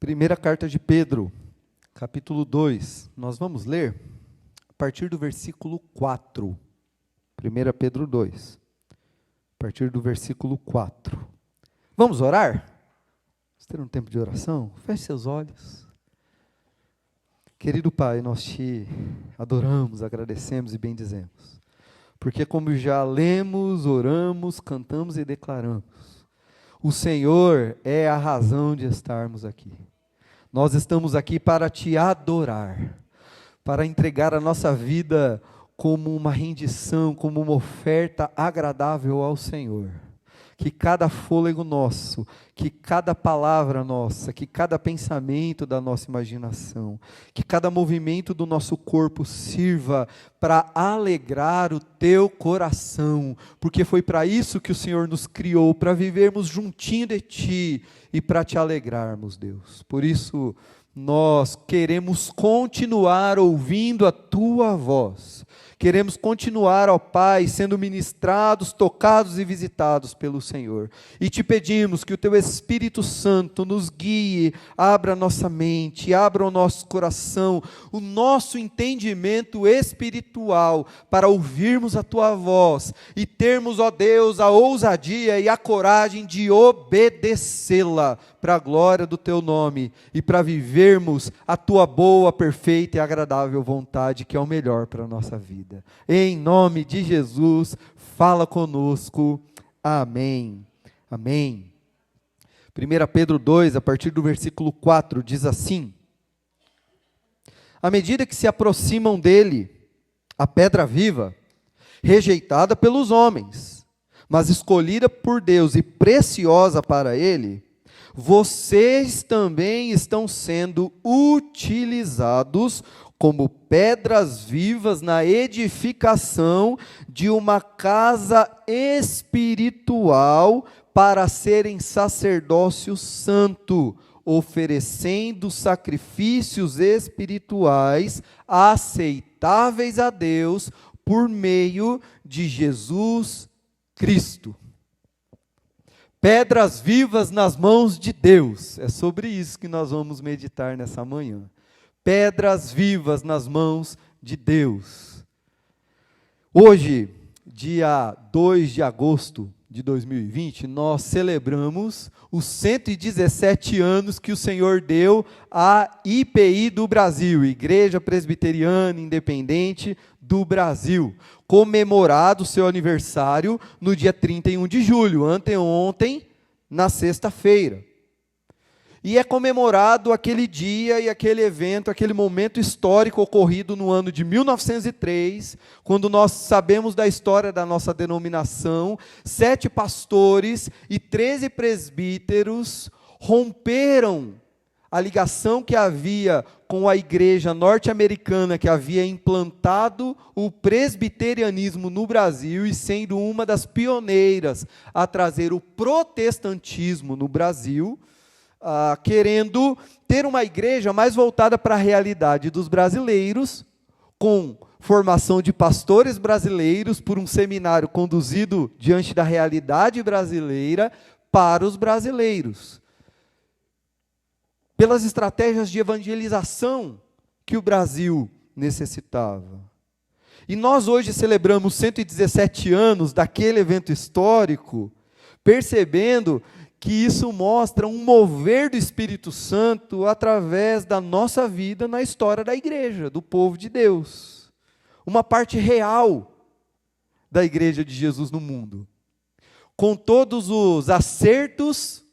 Primeira carta de Pedro, capítulo 2. Nós vamos ler a partir do versículo 4. 1 Pedro 2, a partir do versículo 4. Vamos orar? Vamos ter um tempo de oração? Feche seus olhos. Querido Pai, nós te adoramos, agradecemos e bendizemos. Porque como já lemos, oramos, cantamos e declaramos, o Senhor é a razão de estarmos aqui. Nós estamos aqui para te adorar, para entregar a nossa vida como uma rendição, como uma oferta agradável ao Senhor. Que cada fôlego nosso, que cada palavra nossa, que cada pensamento da nossa imaginação, que cada movimento do nosso corpo sirva para alegrar o teu coração, porque foi para isso que o Senhor nos criou, para vivermos juntinho de ti e para te alegrarmos, Deus. Por isso, nós queremos continuar ouvindo a tua voz. Queremos continuar, ó Pai, sendo ministrados, tocados e visitados pelo Senhor. E te pedimos que o teu Espírito Santo nos guie, abra nossa mente, abra o nosso coração, o nosso entendimento espiritual, para ouvirmos a tua voz e termos, ó Deus, a ousadia e a coragem de obedecê-la, para a glória do teu nome e para vivermos a tua boa, perfeita e agradável vontade, que é o melhor para a nossa vida. Em nome de Jesus, fala conosco. Amém. Amém. 1 Pedro 2, a partir do versículo 4, diz assim: à medida que se aproximam dele, a pedra viva, rejeitada pelos homens, mas escolhida por Deus e preciosa para ele, vocês também estão sendo utilizados como pedras vivas na edificação de uma casa espiritual para serem sacerdócio santo, oferecendo sacrifícios espirituais aceitáveis a Deus por meio de Jesus Cristo. Pedras vivas nas mãos de Deus. É sobre isso que nós vamos meditar nessa manhã. Pedras vivas nas mãos de Deus. Hoje, dia 2 de agosto de 2020, nós celebramos os 117 anos que o Senhor deu à IPI do Brasil, Igreja Presbiteriana Independente do Brasil, comemorado o seu aniversário no dia 31 de julho, anteontem, na sexta-feira. E é comemorado aquele dia e aquele evento, aquele momento histórico ocorrido no ano de 1903, quando nós sabemos da história da nossa denominação, 7 pastores e 13 presbíteros romperam a ligação que havia com a igreja norte-americana, que havia implantado o presbiterianismo no Brasil e sendo uma das pioneiras a trazer o protestantismo no Brasil, querendo ter uma igreja mais voltada para a realidade dos brasileiros, com formação de pastores brasileiros por um seminário conduzido diante da realidade brasileira para os brasileiros. Pelas estratégias de evangelização que o Brasil necessitava. E nós hoje celebramos 117 anos daquele evento histórico, percebendo que isso mostra um mover do Espírito Santo através da nossa vida na história da igreja, do povo de Deus. Uma parte real da igreja de Jesus no mundo. Com todos os acertos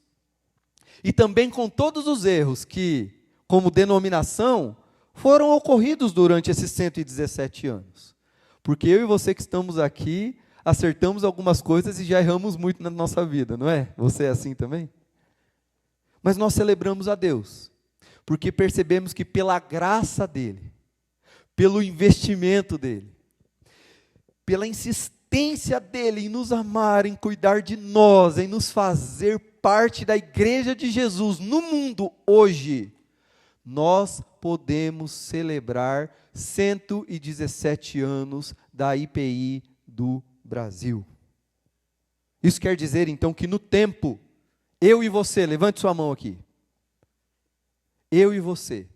e também com todos os erros que, como denominação, foram ocorridos durante esses 117 anos. Porque eu e você que estamos aqui, acertamos algumas coisas e já erramos muito na nossa vida, não é? Você é assim também? Mas nós celebramos a Deus, porque percebemos que pela graça dEle, pelo investimento dEle, pela insistência dEle em nos amar, em cuidar de nós, em nos fazer parte da igreja de Jesus no mundo hoje, nós podemos celebrar 117 anos da IPI do Brasil. Isso quer dizer então que no tempo, eu e você, levante sua mão aqui, eu e você,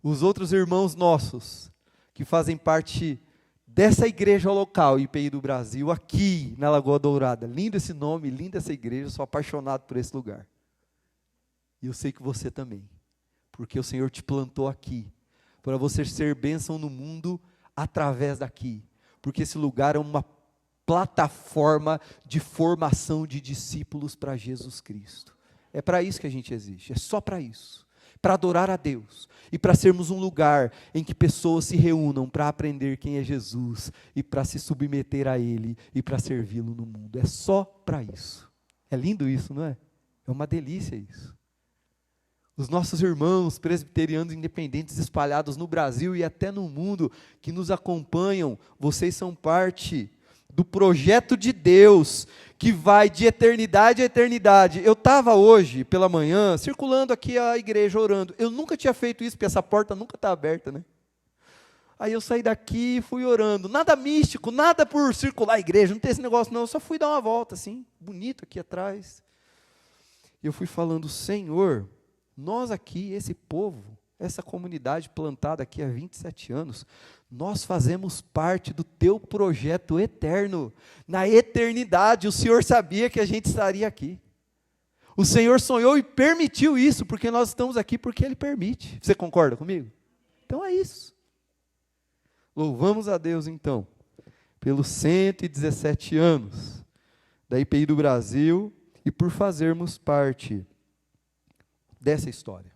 os outros irmãos nossos, que fazem parte dessa igreja local, IPI do Brasil, aqui na Lagoa Dourada. Lindo esse nome, linda essa igreja, sou apaixonado por esse lugar. E eu sei que você também, porque o Senhor te plantou aqui, para você ser bênção no mundo através daqui, porque esse lugar é uma plataforma de formação de discípulos para Jesus Cristo. É para isso que a gente existe, é só para isso, para adorar a Deus e para sermos um lugar em que pessoas se reúnam para aprender quem é Jesus e para se submeter a Ele e para servi-lo no mundo. É só para isso. É lindo isso, não é? É uma delícia isso. Os nossos irmãos presbiterianos independentes espalhados no Brasil e até no mundo que nos acompanham, vocês são parte do projeto de Deus, que vai de eternidade a eternidade. Eu estava hoje, pela manhã, circulando aqui a igreja, orando. Eu nunca tinha feito isso, porque essa porta nunca está aberta, né? Aí eu saí daqui e fui orando. Nada místico, nada por circular a igreja, não tem esse negócio não. Eu só fui dar uma volta, assim, bonito aqui atrás. E eu fui falando, Senhor, nós aqui, esse povo, essa comunidade plantada aqui há 27 anos, nós fazemos parte do teu projeto eterno. Na eternidade, o Senhor sabia que a gente estaria aqui. O Senhor sonhou e permitiu isso, porque nós estamos aqui porque Ele permite. Você concorda comigo? Então é isso. Louvamos a Deus então, pelos 117 anos da IPI do Brasil e por fazermos parte dessa história.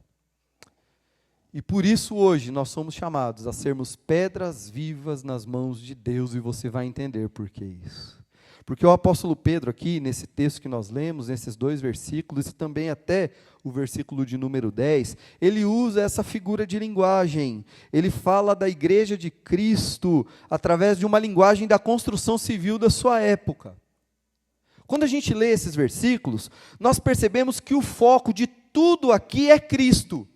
E por isso hoje nós somos chamados a sermos pedras vivas nas mãos de Deus, e você vai entender por que isso. Porque o apóstolo Pedro aqui, nesse texto que nós lemos, nesses 2 versículos, e também até o versículo de número 10, ele usa essa figura de linguagem. Ele fala da igreja de Cristo através de uma linguagem da construção civil da sua época. Quando a gente lê esses versículos, nós percebemos que o foco de tudo aqui é Cristo.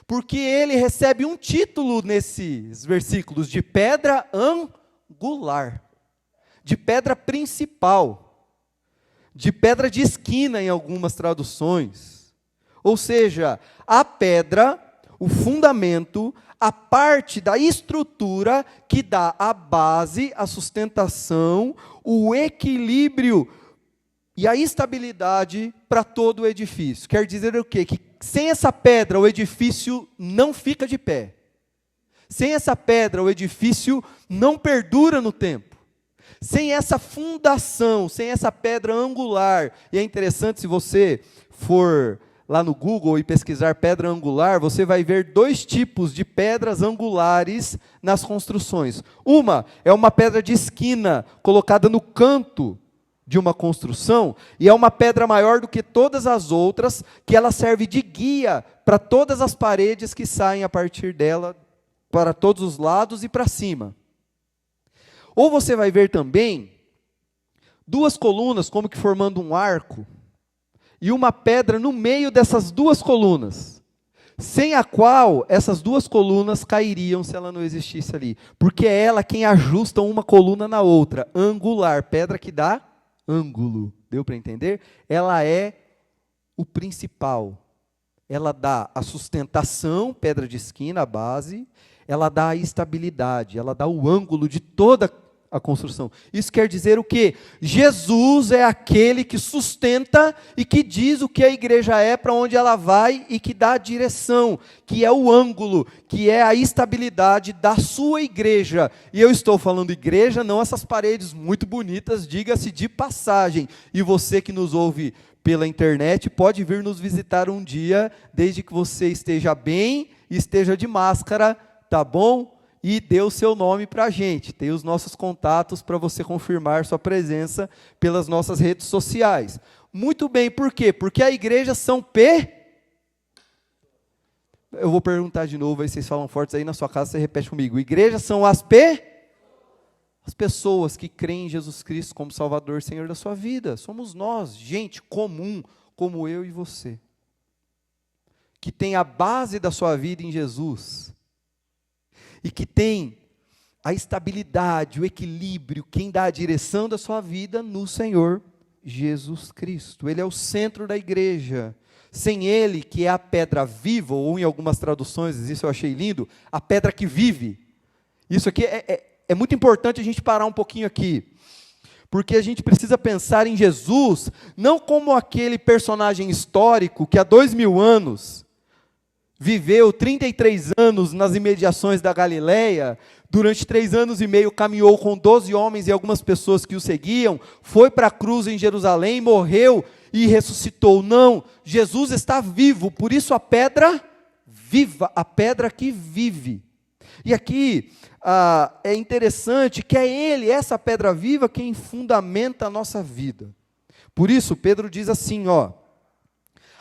Porque ele recebe um título nesses versículos de pedra angular, de pedra principal, de pedra de esquina em algumas traduções. Ou seja, a pedra, o fundamento, a parte da estrutura que dá a base, a sustentação, o equilíbrio e a estabilidade para todo o edifício. Quer dizer o quê? Que sem essa pedra o edifício não fica de pé. Sem essa pedra o edifício não perdura no tempo. Sem essa fundação, sem essa pedra angular, e é interessante, se você for lá no Google e pesquisar pedra angular, você vai ver 2 tipos de pedras angulares nas construções. Uma é uma pedra de esquina, colocada no canto de uma construção, e é uma pedra maior do que todas as outras, que ela serve de guia para todas as paredes que saem a partir dela, para todos os lados e para cima. Ou você vai ver também 2 colunas, como que formando um arco, e uma pedra no meio dessas 2 colunas, sem a qual essas 2 colunas cairiam se ela não existisse ali, porque é ela quem ajusta uma coluna na outra, angular, pedra que dá ângulo, deu para entender? Ela é o principal, ela dá a sustentação, pedra de esquina, a base, ela dá a estabilidade, ela dá o ângulo de toda a construção. Isso quer dizer o quê? Jesus é aquele que sustenta e que diz o que a igreja é, para onde ela vai e que dá a direção, que é o ângulo, que é a estabilidade da sua igreja. E eu estou falando igreja, não essas paredes muito bonitas, diga-se de passagem. E você que nos ouve pela internet pode vir nos visitar um dia, desde que você esteja bem e esteja de máscara, tá bom? E dê o seu nome para a gente, tem os nossos contatos para você confirmar sua presença pelas nossas redes sociais. Muito bem, por quê? Porque a igreja são Eu vou perguntar de novo, aí vocês falam fortes aí na sua casa, você repete comigo. Igreja são as pessoas que creem em Jesus Cristo como Salvador e Senhor da sua vida. Somos nós, gente comum, como eu e você, que tem a base da sua vida em Jesus, e que tem a estabilidade, o equilíbrio, quem dá a direção da sua vida no Senhor Jesus Cristo. Ele é o centro da igreja. sem Ele, que é a pedra viva, ou em algumas traduções, isso eu achei lindo, a pedra que vive. Isso aqui é muito importante a gente parar um pouquinho aqui, porque a gente precisa pensar em Jesus, não como aquele personagem histórico que há 2000 anos viveu 33 anos nas imediações da Galileia, durante 3 anos e meio caminhou com 12 homens e algumas pessoas que o seguiam, foi para a cruz em Jerusalém, morreu e ressuscitou. Não, Jesus está vivo, por isso a pedra viva, a pedra que vive. E aqui é interessante que é Ele, essa pedra viva, quem fundamenta a nossa vida. Por isso Pedro diz assim,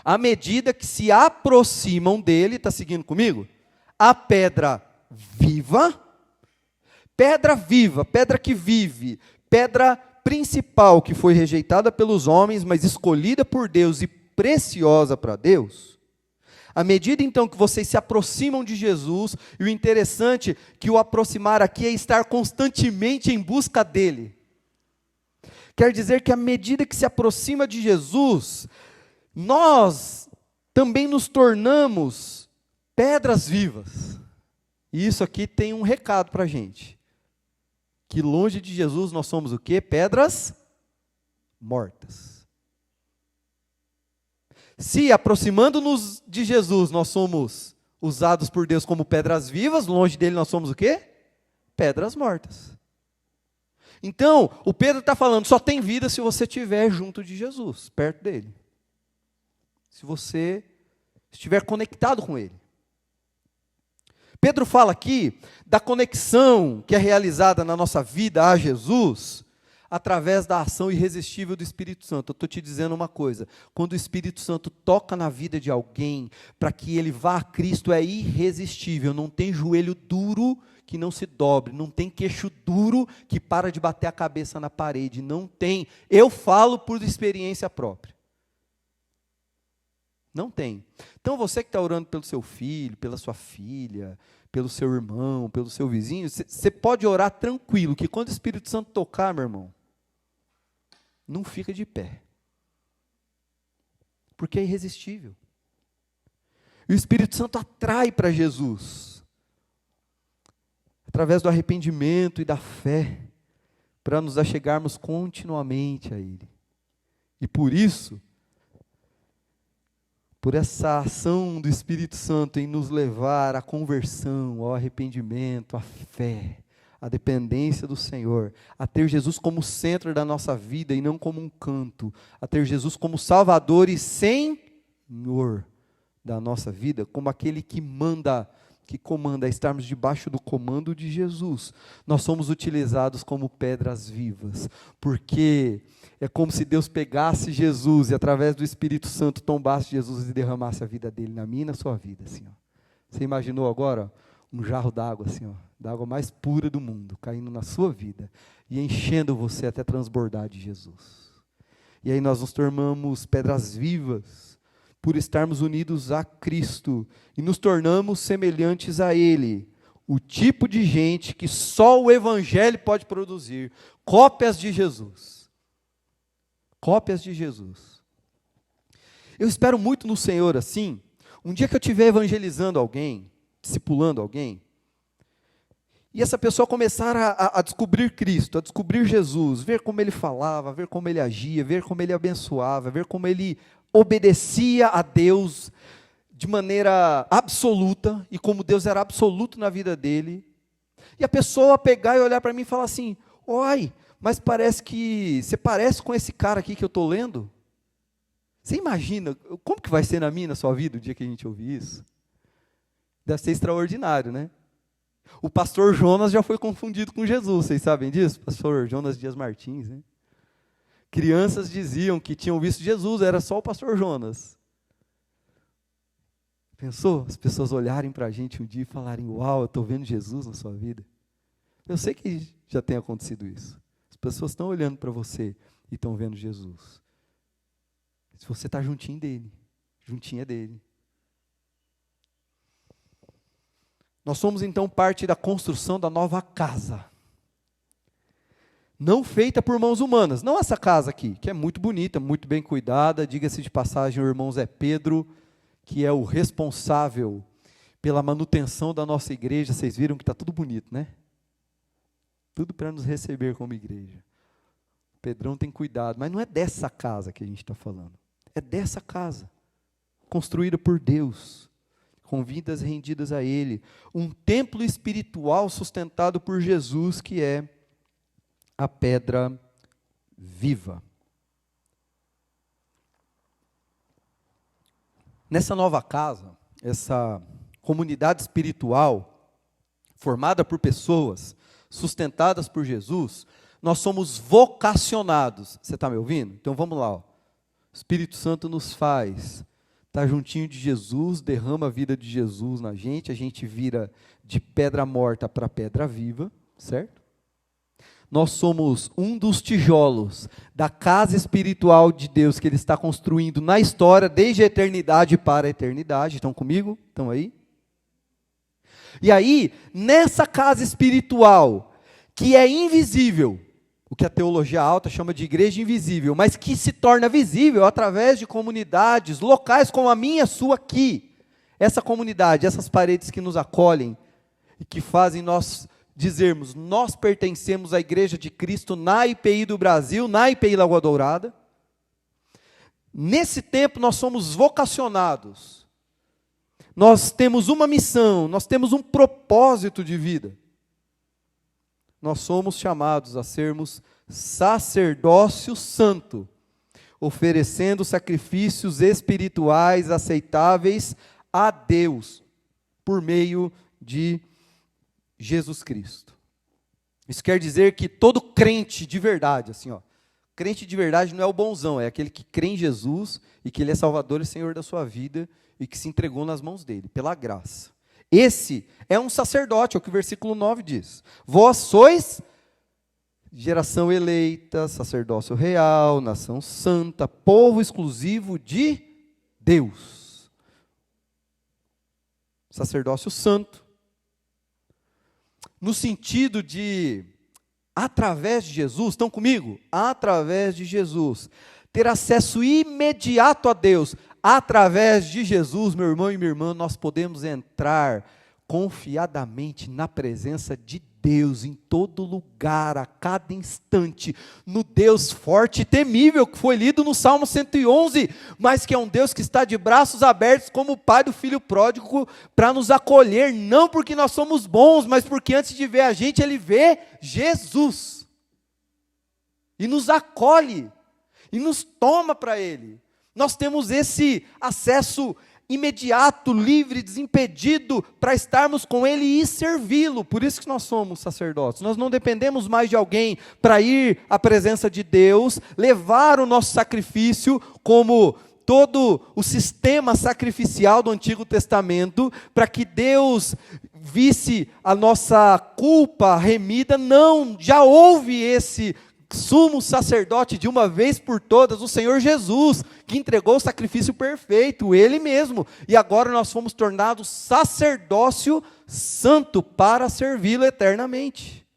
à medida que se aproximam dele, está seguindo comigo? A pedra viva, pedra que vive, pedra principal que foi rejeitada pelos homens, mas escolhida por Deus e preciosa para Deus. À medida então que vocês se aproximam de Jesus, e o interessante que o aproximar aqui é estar constantemente em busca dele. Quer dizer que à medida que se aproxima de Jesus, nós também nos tornamos pedras vivas. E isso aqui tem um recado para a gente. Que longe de Jesus nós somos o quê? Pedras mortas. Se aproximando-nos de Jesus nós somos usados por Deus como pedras vivas, longe dele nós somos o quê? Pedras mortas. Então, o Pedro está falando, só tem vida se você estiver junto de Jesus, perto dele. Se você estiver conectado com Ele. Pedro fala aqui da conexão que é realizada na nossa vida a Jesus, através da ação irresistível do Espírito Santo. Eu estou te dizendo uma coisa, quando o Espírito Santo toca na vida de alguém, para que ele vá a Cristo, é irresistível, não tem joelho duro que não se dobre, não tem queixo duro que para de bater a cabeça na parede, não tem. Eu falo por experiência própria. Não tem. Então você que está orando pelo seu filho, pela sua filha, pelo seu irmão, pelo seu vizinho, você pode orar tranquilo, que quando o Espírito Santo tocar, meu irmão, não fica de pé. Porque é irresistível. E o Espírito Santo atrai para Jesus, através do arrependimento e da fé, para nos achegarmos continuamente a Ele. E por isso, por essa ação do Espírito Santo em nos levar à conversão, ao arrependimento, à fé, à dependência do Senhor, a ter Jesus como centro da nossa vida e não como um canto, a ter Jesus como Salvador e Senhor da nossa vida, como aquele que manda, que comanda, a estarmos debaixo do comando de Jesus. Nós somos utilizados como pedras vivas, porque é como se Deus pegasse Jesus e através do Espírito Santo tombasse Jesus e derramasse a vida dele na minha e na sua vida, assim, ó. Você imaginou agora um jarro d'água, assim, ó, da água mais pura do mundo, caindo na sua vida e enchendo você até transbordar de Jesus. E aí nós nos tornamos pedras vivas por estarmos unidos a Cristo e nos tornamos semelhantes a Ele. O tipo de gente que só o Evangelho pode produzir, cópias de Jesus. Cópias de Jesus. Eu espero muito no Senhor assim, um dia que eu estiver evangelizando alguém, discipulando alguém, e essa pessoa começar a descobrir Cristo, a descobrir Jesus, ver como Ele falava, ver como Ele agia, ver como Ele abençoava, ver como Ele obedecia a Deus de maneira absoluta, e como Deus era absoluto na vida dele, e a pessoa pegar e olhar para mim e falar assim, oi, mas parece que você parece com esse cara aqui que eu estou lendo. Você imagina como que vai ser na minha e na sua vida o dia que a gente ouvir isso? Deve ser extraordinário, né? O pastor Jonas já foi confundido com Jesus, vocês sabem disso? Pastor Jonas Dias Martins, né? Crianças diziam que tinham visto Jesus, era só o pastor Jonas. Pensou? As pessoas olharem para a gente um dia e falarem, uau, eu estou vendo Jesus na sua vida. Eu sei que já tem acontecido isso. As pessoas estão olhando para você e estão vendo Jesus. Se você está juntinho dele, juntinha dele. Nós somos então parte da construção da nova casa. não feita por mãos humanas. Não essa casa aqui, que é muito bonita, muito bem cuidada. Diga-se de passagem, o irmão Zé Pedro, que é o responsável pela manutenção da nossa igreja. Vocês viram que está tudo bonito, né? Tudo para nos receber como igreja. O Pedrão tem cuidado, mas não é dessa casa que a gente está falando. É dessa casa, construída por Deus, com vidas rendidas a Ele. Um templo espiritual sustentado por Jesus, que é a pedra viva. Nessa nova casa, essa comunidade espiritual, formada por pessoas, sustentadas por Jesus, nós somos vocacionados. Você está me ouvindo? Então vamos lá. Ó. O Espírito Santo nos faz estar juntinho de Jesus, derrama a vida de Jesus na gente, a gente vira de pedra morta para pedra viva, certo? Nós somos um dos tijolos da casa espiritual de Deus que Ele está construindo na história, desde a eternidade para a eternidade. Estão comigo? Estão aí? E aí, nessa casa espiritual, que é invisível, o que a teologia alta chama de igreja invisível, mas que se torna visível através de comunidades locais como a minha e a sua aqui. Essa comunidade, essas paredes que nos acolhem e que fazem nós dizermos, nós pertencemos à Igreja de Cristo na IPI do Brasil, na IPI Lagoa Dourada. Nesse tempo nós somos vocacionados. Nós temos uma missão, nós temos um propósito de vida. Nós somos chamados a sermos sacerdócio santo, oferecendo sacrifícios espirituais aceitáveis a Deus, por meio de Jesus Cristo. Isso quer dizer que todo crente de verdade, assim, ó, crente de verdade não é o bonzão, é aquele que crê em Jesus e que Ele é Salvador e Senhor da sua vida e que se entregou nas mãos dEle, pela graça. Esse é um sacerdote, é o que o versículo 9 diz. Vós sois geração eleita, sacerdócio real, nação santa, povo exclusivo de Deus. Sacerdócio santo. No sentido de, através de Jesus, estão comigo? Através de Jesus, ter acesso imediato a Deus. Através de Jesus, meu irmão e minha irmã, nós podemos entrar confiadamente na presença de Deus, em todo lugar, a cada instante, no Deus forte e temível, que foi lido no Salmo 111, mas que é um Deus que está de braços abertos, como o pai do filho pródigo, para nos acolher, não porque nós somos bons, mas porque antes de ver a gente, Ele vê Jesus, e nos acolhe, e nos toma para Ele. Nós temos esse acesso imediato, livre, desimpedido, para estarmos com Ele e servi-lo. Por isso que nós somos sacerdotes. Nós não dependemos mais de alguém para ir à presença de Deus, levar o nosso sacrifício, como todo o sistema sacrificial do Antigo Testamento, para que Deus visse a nossa culpa remida. Não, já houve esse sumo sacerdote de uma vez por todas, o Senhor Jesus, que entregou o sacrifício perfeito, Ele mesmo, e agora nós fomos tornados sacerdócio santo para servi-lo eternamente.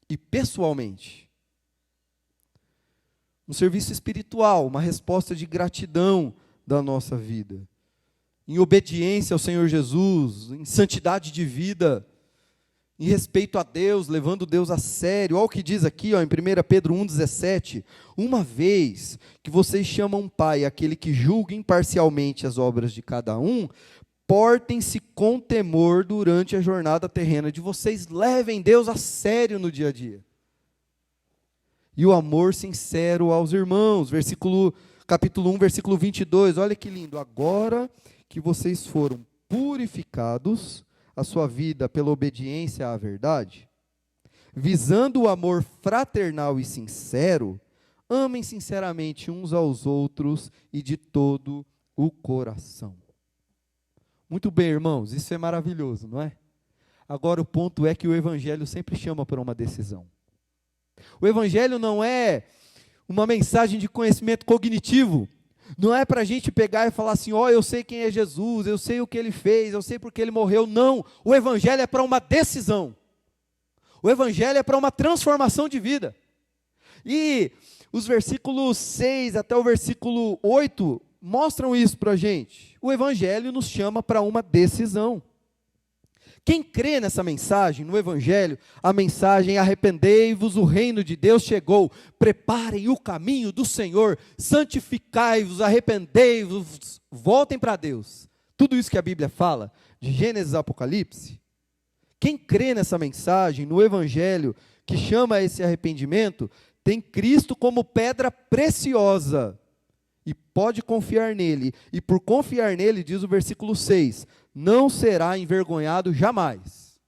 E pessoalmente, um serviço espiritual, uma resposta de gratidão da nossa vida, em obediência ao Senhor Jesus, em santidade de vida, em respeito a Deus, levando Deus a sério. Olha o que diz aqui, ó, em 1 Pedro 1,17. Uma vez que vocês chamam Pai aquele que julga imparcialmente as obras de cada um, portem-se com temor durante a jornada terrena de vocês. Levem Deus a sério no dia a dia. E o amor sincero aos irmãos. Capítulo 1, versículo 22. Olha que lindo. Agora que vocês foram purificados a sua vida pela obediência à verdade, visando o amor fraternal e sincero, amem sinceramente uns aos outros e de todo o coração. Muito bem, irmãos, isso é maravilhoso, não é? Agora o ponto é que o Evangelho sempre chama para uma decisão. O Evangelho não é uma mensagem de conhecimento cognitivo. Não é para a gente pegar e falar assim, ó, eu sei quem é Jesus, eu sei o que Ele fez, eu sei porque Ele morreu. Não, o Evangelho é para uma decisão. O Evangelho é para uma transformação de vida. E os versículos 6 até o versículo 8 mostram isso para a gente. O Evangelho nos chama para uma decisão. Quem crê nessa mensagem, no Evangelho, a mensagem arrependei-vos, o reino de Deus chegou, preparem o caminho do Senhor, santificai-vos, arrependei-vos, voltem para Deus. Tudo isso que a Bíblia fala, de Gênesis a Apocalipse. Quem crê nessa mensagem, no Evangelho, que chama a esse arrependimento, tem Cristo como pedra preciosa e pode confiar nele. E por confiar nele, diz o versículo 6, não será envergonhado jamais.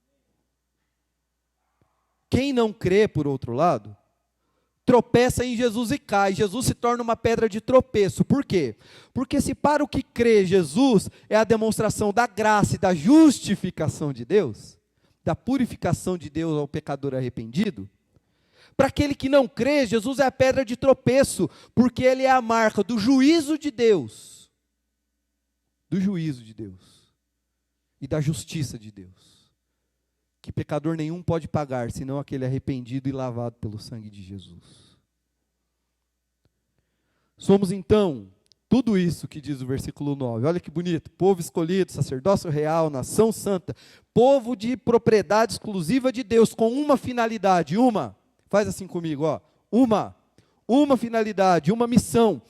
Quem não crê, por outro lado, tropeça em Jesus e cai. Jesus se torna uma pedra de tropeço. Por quê? Porque se para o que crê Jesus é a demonstração da graça e da justificação de Deus, da purificação de Deus ao pecador arrependido, para aquele que não crê, Jesus é a pedra de tropeço, porque ele é a marca do juízo de Deus. Do juízo de Deus. E da justiça de Deus. Que pecador nenhum pode pagar, senão aquele arrependido e lavado pelo sangue de Jesus. Somos então, tudo isso que diz o versículo 9, olha que bonito, povo escolhido, sacerdócio real, nação santa, povo de propriedade exclusiva de Deus, com uma finalidade, faz assim comigo, ó, uma finalidade, uma missão,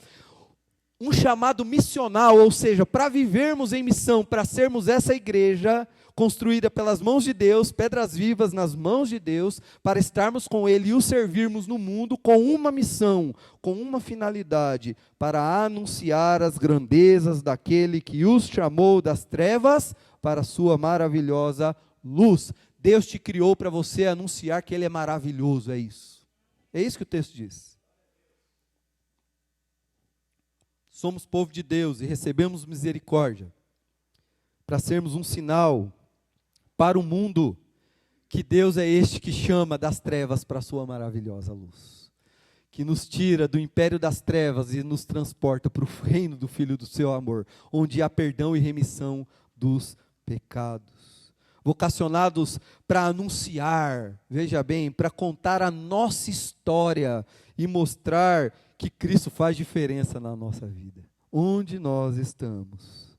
um chamado missional, ou seja, para vivermos em missão, para sermos essa igreja construída pelas mãos de Deus, pedras vivas nas mãos de Deus, para estarmos com Ele e o servirmos no mundo com uma missão, com uma finalidade, para anunciar as grandezas daquele que os chamou das trevas para a sua maravilhosa luz. Deus te criou para você anunciar que Ele é maravilhoso, é isso. É isso que o texto diz. Somos povo de Deus e recebemos misericórdia para sermos um sinal para o mundo que Deus é este que chama das trevas para a sua maravilhosa luz, que nos tira do império das trevas e nos transporta para o reino do Filho do seu amor, onde há perdão e remissão dos pecados. Vocacionados para anunciar, veja bem, para contar a nossa história e mostrar que Cristo faz diferença na nossa vida, onde nós estamos.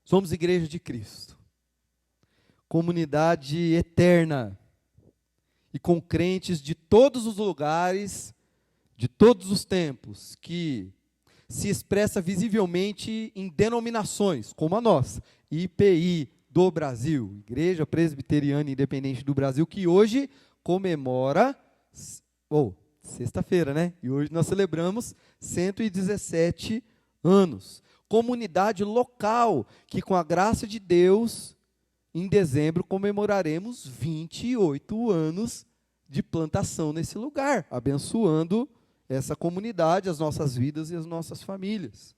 Somos igreja de Cristo, comunidade eterna, e com crentes de todos os lugares, de todos os tempos, que se expressa visivelmente em denominações, como a nossa, IPI do Brasil, Igreja Presbiteriana Independente do Brasil, que hoje comemora, sexta-feira, né? E hoje nós celebramos 117 anos. Comunidade local, que com a graça de Deus, em dezembro comemoraremos 28 anos de plantação nesse lugar, abençoando essa comunidade, as nossas vidas e as nossas famílias.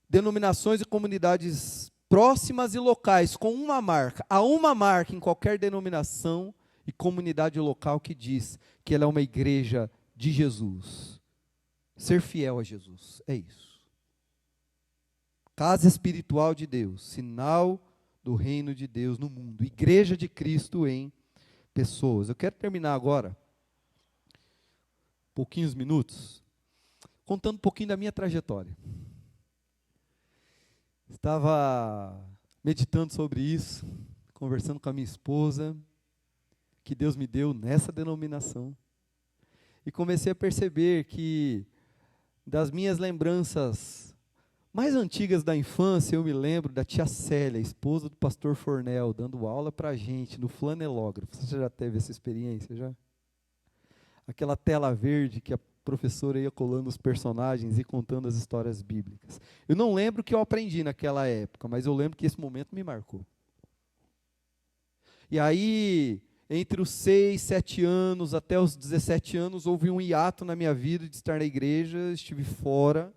Denominações e comunidades próximas e locais, com uma marca. Há uma marca em qualquer denominação e comunidade local que diz que ela é uma igreja de Jesus. Ser fiel a Jesus, é isso. Casa espiritual de Deus, sinal do reino de Deus no mundo. Igreja de Cristo em pessoas. Eu quero terminar agora, pouquinhos minutos, contando um pouquinho da minha trajetória. Estava meditando sobre isso, conversando com a minha esposa, que Deus me deu nessa denominação, e comecei a perceber que das minhas lembranças mais antigas da infância, eu me lembro da tia Célia, esposa do pastor Fornel, dando aula para a gente no flanelógrafo. Você já teve essa experiência, já? Aquela tela verde que a professora ia colando os personagens e contando as histórias bíblicas. Eu não lembro o que eu aprendi naquela época, mas eu lembro que esse momento me marcou. E aí, entre os 6, 7 anos até os 17 anos, houve um hiato na minha vida de estar na igreja, estive fora.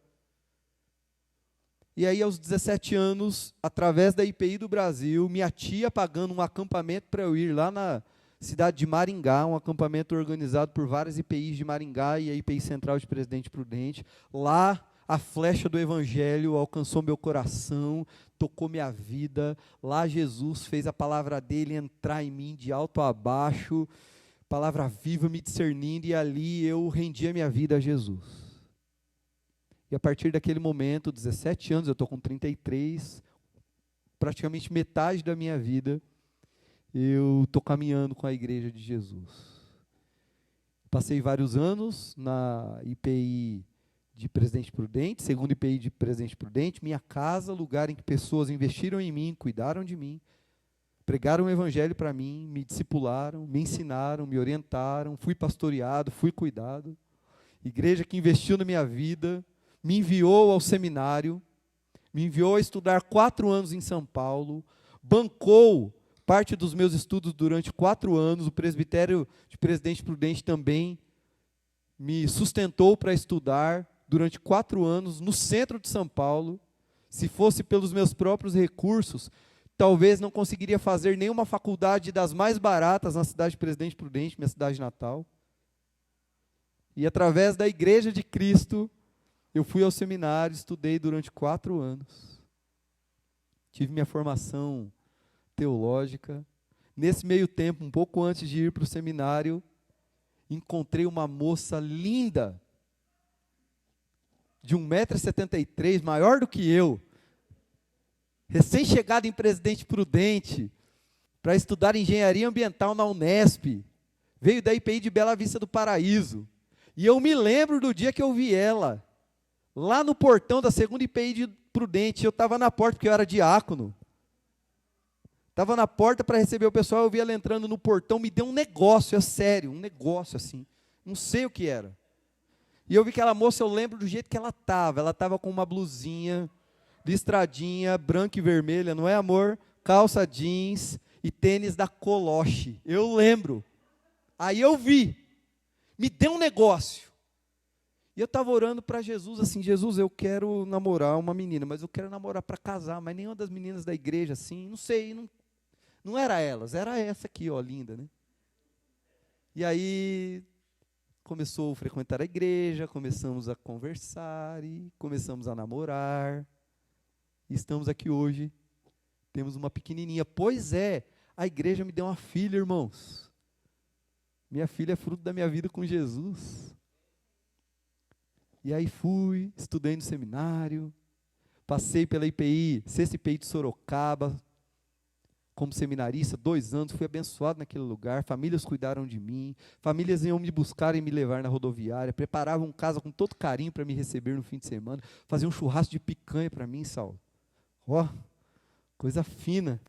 E aí, aos 17 anos, através da IPI do Brasil, minha tia pagando um acampamento para eu ir lá na cidade de Maringá, um acampamento organizado por várias IPIs de Maringá e a IPI Central de Presidente Prudente. Lá, a flecha do evangelho alcançou meu coração, tocou minha vida. Lá Jesus fez a palavra dele entrar em mim de alto a baixo, palavra viva me discernindo, e ali eu rendi a minha vida a Jesus. E a partir daquele momento, 17 anos, eu estou com 33, praticamente metade da minha vida, eu estou caminhando com a igreja de Jesus. Passei vários anos na IPI de Presidente Prudente, segundo IPI de Presidente Prudente, minha casa, lugar em que pessoas investiram em mim, cuidaram de mim, pregaram o evangelho para mim, me discipularam, me ensinaram, me orientaram, fui pastoreado, fui cuidado. Igreja que investiu na minha vida, me enviou ao seminário, me enviou a estudar 4 anos em São Paulo, bancou parte dos meus estudos durante 4 anos, o presbitério de Presidente Prudente também me sustentou para estudar durante 4 anos no centro de São Paulo. Se fosse pelos meus próprios recursos, talvez não conseguiria fazer nenhuma faculdade das mais baratas na cidade de Presidente Prudente, minha cidade natal. E através da Igreja de Cristo, eu fui ao seminário, estudei durante 4 anos. Tive minha formação teológica. Nesse meio tempo, um pouco antes de ir para o seminário, encontrei uma moça linda, de 1,73 m, maior do que eu, recém-chegada em Presidente Prudente, para estudar engenharia ambiental na Unesp, veio da IPI de Bela Vista do Paraíso, e eu me lembro do dia que eu vi ela, lá no portão da segunda IPI de Prudente. Eu estava na porta, porque eu era diácono, estava na porta para receber o pessoal, eu vi ela entrando no portão, me deu um negócio, é sério, um negócio assim, não sei o que era. E eu vi aquela moça, eu lembro do jeito que ela estava com uma blusinha listradinha, branca e vermelha, não é, amor? Calça jeans e tênis da Coloche, eu lembro. Aí eu vi, me deu um negócio. E eu estava orando para Jesus, assim, Jesus, eu quero namorar uma menina, mas eu quero namorar para casar, mas nenhuma das meninas da igreja, assim, não sei, não era elas, era essa aqui, ó, linda, né? E aí começou a frequentar a igreja, começamos a conversar e começamos a namorar. E estamos aqui hoje, temos uma pequenininha. Pois é, a igreja me deu uma filha, irmãos. Minha filha é fruto da minha vida com Jesus. E aí fui, estudei no seminário, passei pela IPI, sexta IPI de Sorocaba, como seminarista, 2 anos, fui abençoado naquele lugar, famílias cuidaram de mim, famílias iam me buscar e me levar na rodoviária, preparavam casa com todo carinho para me receber no fim de semana, faziam um churrasco de picanha para mim, Saulo. Ó, coisa fina.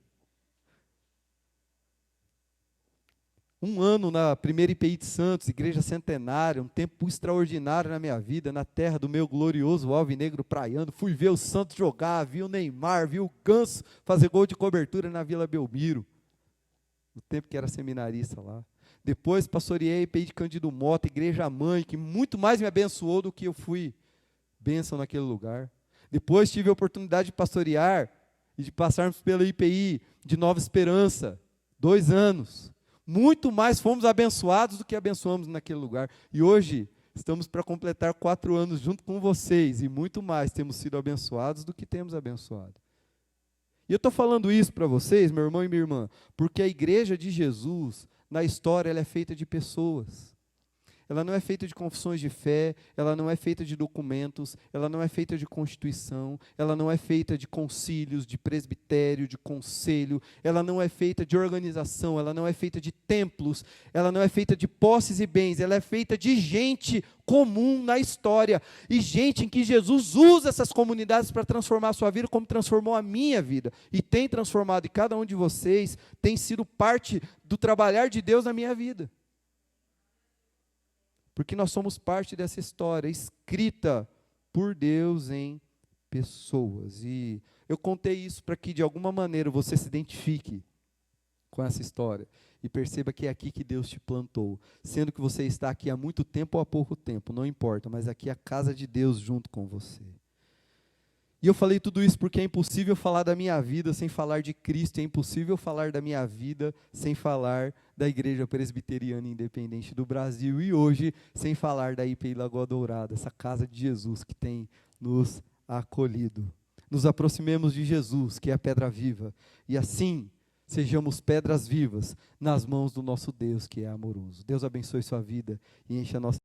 1 ano na primeira IPI de Santos, igreja centenária, um tempo extraordinário na minha vida, na terra do meu glorioso alvinegro praiano. Fui ver o Santos jogar, vi o Neymar, vi o Ganso fazer gol de cobertura na Vila Belmiro, no tempo que era seminarista lá. Depois pastoreei a IPI de Cândido Mota, igreja mãe, que muito mais me abençoou do que eu fui bênção naquele lugar. Depois tive a oportunidade de pastorear e de passarmos pela IPI de Nova Esperança, 2 anos. Muito mais fomos abençoados do que abençoamos naquele lugar. E hoje estamos para completar 4 anos junto com vocês. E muito mais temos sido abençoados do que temos abençoado. E eu estou falando isso para vocês, meu irmão e minha irmã, porque a igreja de Jesus, na história, ela é feita de pessoas. Ela não é feita de confissões de fé, ela não é feita de documentos, ela não é feita de constituição, ela não é feita de concílios, de presbitério, de conselho, ela não é feita de organização, ela não é feita de templos, ela não é feita de posses e bens, ela é feita de gente comum na história, e gente em que Jesus usa essas comunidades para transformar a sua vida, como transformou a minha vida, e tem transformado, e cada um de vocês tem sido parte do trabalhar de Deus na minha vida. Porque nós somos parte dessa história, escrita por Deus em pessoas. E eu contei isso para que, de alguma maneira, você se identifique com essa história e perceba que é aqui que Deus te plantou. Sendo que você está aqui há muito tempo ou há pouco tempo, não importa, mas aqui é a casa de Deus junto com você. E eu falei tudo isso porque é impossível falar da minha vida sem falar de Cristo, é impossível falar da minha vida sem falar da Igreja Presbiteriana Independente do Brasil, e hoje sem falar da IPI Lagoa Dourada, essa casa de Jesus que tem nos acolhido. Nos aproximemos de Jesus, que é a pedra viva, e assim sejamos pedras vivas nas mãos do nosso Deus, que é amoroso. Deus abençoe sua vida e encha a nossa